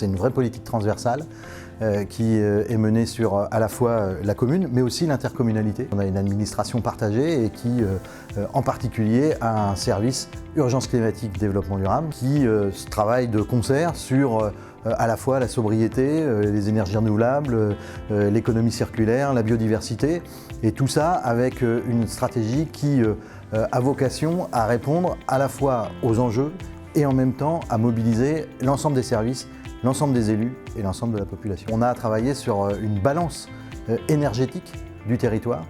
c'est une vraie politique transversale qui est menée sur à la fois la commune, mais aussi l'intercommunalité. On a une administration partagée et qui, en particulier, a un service urgence climatique développement durable qui travaille de concert sur à la fois la sobriété, les énergies renouvelables, l'économie circulaire, la biodiversité, et tout ça avec une stratégie qui a vocation à répondre à la fois aux enjeux et en même temps à mobiliser l'ensemble des services, l'ensemble des élus et l'ensemble de la population. On a travaillé sur une balance énergétique du territoire,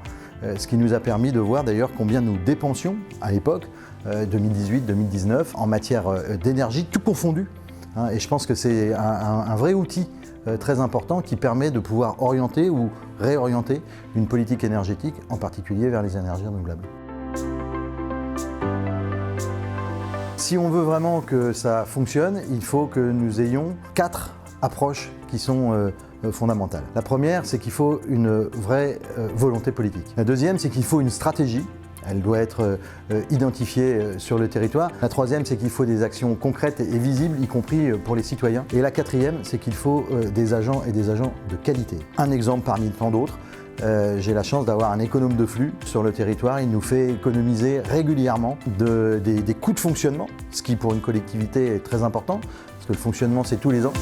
ce qui nous a permis de voir d'ailleurs combien nous dépensions à l'époque, 2018-2019, en matière d'énergie, tout confondu. Et je pense que c'est un vrai outil très important qui permet de pouvoir orienter ou réorienter une politique énergétique, en particulier vers les énergies renouvelables. Si on veut vraiment que ça fonctionne, il faut que nous ayons 4 approches qui sont fondamentales. La première, c'est qu'il faut une vraie volonté politique. La deuxième, c'est qu'il faut une stratégie. Elle doit être identifiée sur le territoire. La troisième, c'est qu'il faut des actions concrètes et visibles, y compris pour les citoyens. Et la quatrième, c'est qu'il faut des agents et des agents de qualité. Un exemple parmi tant d'autres. J'ai la chance d'avoir un économe de flux sur le territoire. Il nous fait économiser régulièrement des coûts de fonctionnement, ce qui pour une collectivité est très important, parce que le fonctionnement c'est tous les ans.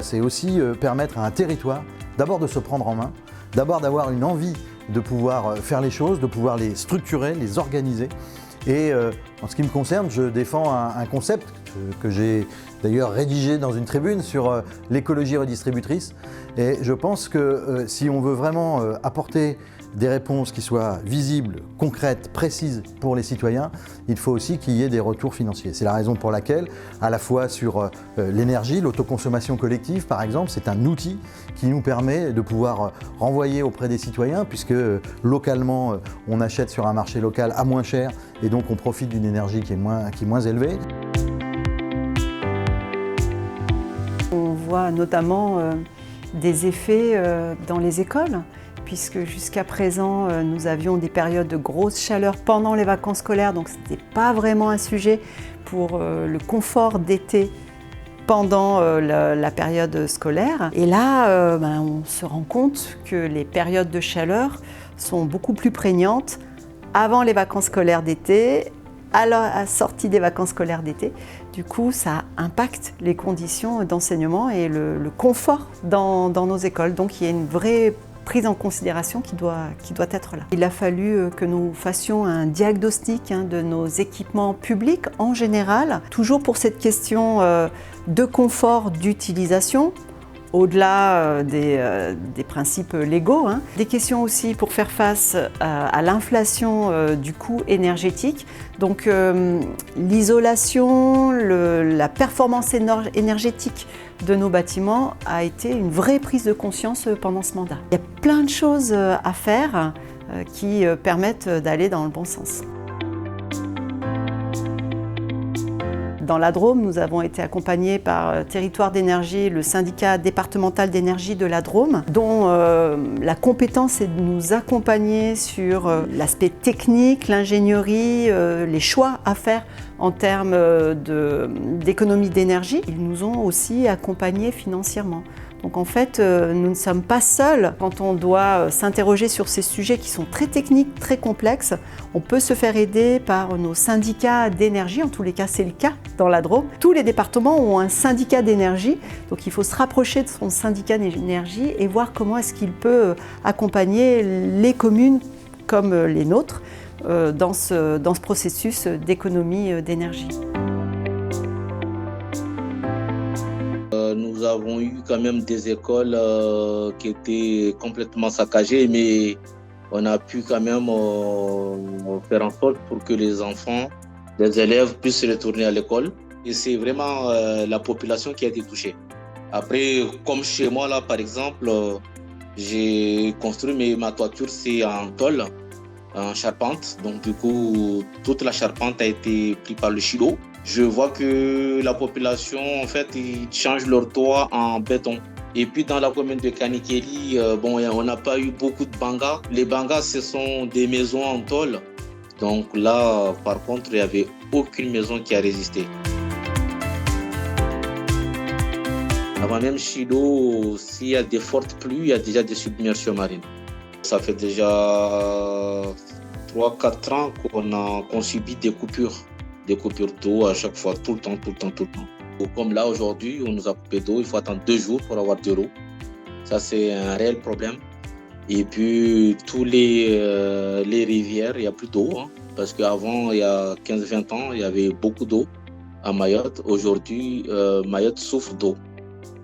C'est aussi permettre à un territoire d'abord de se prendre en main, d'abord d'avoir une envie de pouvoir faire les choses, de pouvoir les structurer, les organiser. Et en ce qui me concerne, je défends un concept que j'ai d'ailleurs rédigé dans une tribune sur l'écologie redistributrice. Et je pense que si on veut vraiment apporter des réponses qui soient visibles, concrètes, précises pour les citoyens, il faut aussi qu'il y ait des retours financiers. C'est la raison pour laquelle, à la fois sur l'énergie, l'autoconsommation collective par exemple, c'est un outil qui nous permet de pouvoir renvoyer auprès des citoyens, puisque localement, on achète sur un marché local à moins cher et donc on profite d'une énergie qui est moins élevée. On voit notamment des effets dans les écoles, puisque jusqu'à présent, nous avions des périodes de grosse chaleur pendant les vacances scolaires, donc ce n'était pas vraiment un sujet pour le confort d'été pendant la période scolaire. Et là, on se rend compte que les périodes de chaleur sont beaucoup plus prégnantes avant les vacances scolaires d'été, à la sortie des vacances scolaires d'été. Du coup, ça impacte les conditions d'enseignement et le confort dans nos écoles. Donc il y a une vraie prise en considération qui doit être là. Il a fallu que nous fassions un diagnostic de nos équipements publics en général, toujours pour cette question de confort d'utilisation, au-delà des principes légaux. Des questions aussi pour faire face à l'inflation du coût énergétique. Donc l'isolation, la performance énergétique de nos bâtiments a été une vraie prise de conscience pendant ce mandat. Il y a plein de choses à faire qui permettent d'aller dans le bon sens. Dans la Drôme, nous avons été accompagnés par Territoire d'énergie, le syndicat départemental d'énergie de la Drôme, dont la compétence est de nous accompagner sur l'aspect technique, l'ingénierie, les choix à faire en termes d'économie d'énergie. Ils nous ont aussi accompagnés financièrement. Donc en fait, nous ne sommes pas seuls quand on doit s'interroger sur ces sujets qui sont très techniques, très complexes. On peut se faire aider par nos syndicats d'énergie, en tous les cas c'est le cas dans la Drôme. Tous les départements ont un syndicat d'énergie, donc il faut se rapprocher de son syndicat d'énergie et voir comment est-ce qu'il peut accompagner les communes comme les nôtres dans ce processus d'économie d'énergie. Nous avons eu quand même des écoles qui étaient complètement saccagées, mais on a pu quand même faire en sorte pour que les enfants, les élèves puissent retourner à l'école. Et c'est vraiment la population qui a été touchée. Après, comme chez moi, là, par exemple, j'ai construit ma toiture, c'est en tôle, en charpente. Donc du coup, toute la charpente a été prise par le chilo. Je vois que la population, en fait, ils changent leur toit en béton. Et puis dans la commune de Kanikeli, on n'a pas eu beaucoup de bangas. Les bangas, ce sont des maisons en tôle. Donc là, par contre, il n'y avait aucune maison qui a résisté. Avant même Chido, s'il y a des fortes pluies, il y a déjà des submersions marines. Ça fait déjà 3-4 ans qu'on subit des coupures d'eau à chaque fois, tout le temps. Comme là aujourd'hui, on nous a coupé d'eau, il faut attendre 2 jours pour avoir de l'eau. Ça, c'est un réel problème. Et puis, tous les rivières, il n'y a plus d'eau. Parce qu'avant, il y a 15-20 ans, il y avait beaucoup d'eau à Mayotte. Aujourd'hui, Mayotte souffre d'eau.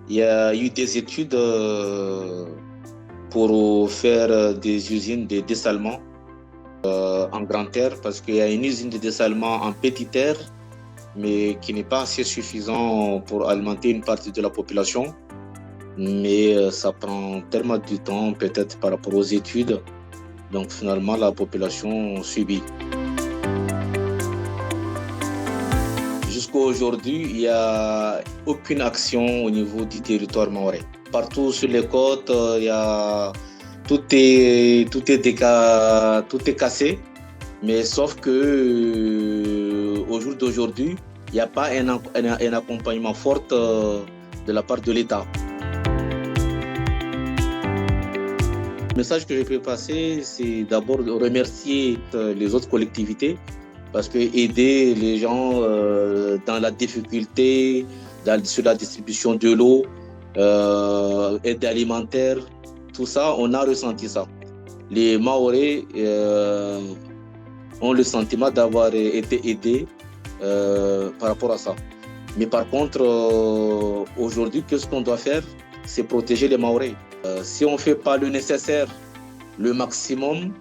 Il y a eu des études pour faire des usines de dessalement en grande air, parce qu'il y a une usine de dessalement en petite air, mais qui n'est pas assez suffisant pour alimenter une partie de la population. Mais ça prend tellement de temps, peut-être par rapport aux études. Donc finalement, la population subit. Jusqu'à aujourd'hui, il n'y a aucune action au niveau du territoire mahorais. Partout sur les côtes, tout est cassé. Mais sauf que au jour d'aujourd'hui, il n'y a pas un accompagnement fort de la part de l'État. Le message que je peux passer, c'est d'abord de remercier les autres collectivités, parce que aider les gens dans la difficulté, sur la distribution de l'eau, aide alimentaire, tout ça, on a ressenti ça. Les Mahorais ont le sentiment d'avoir été aidés par rapport à ça. Mais par contre, aujourd'hui, qu'est-ce qu'on doit faire? C'est protéger les Mahorais. Si on ne fait pas le nécessaire, le maximum,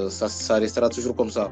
ça restera toujours comme ça.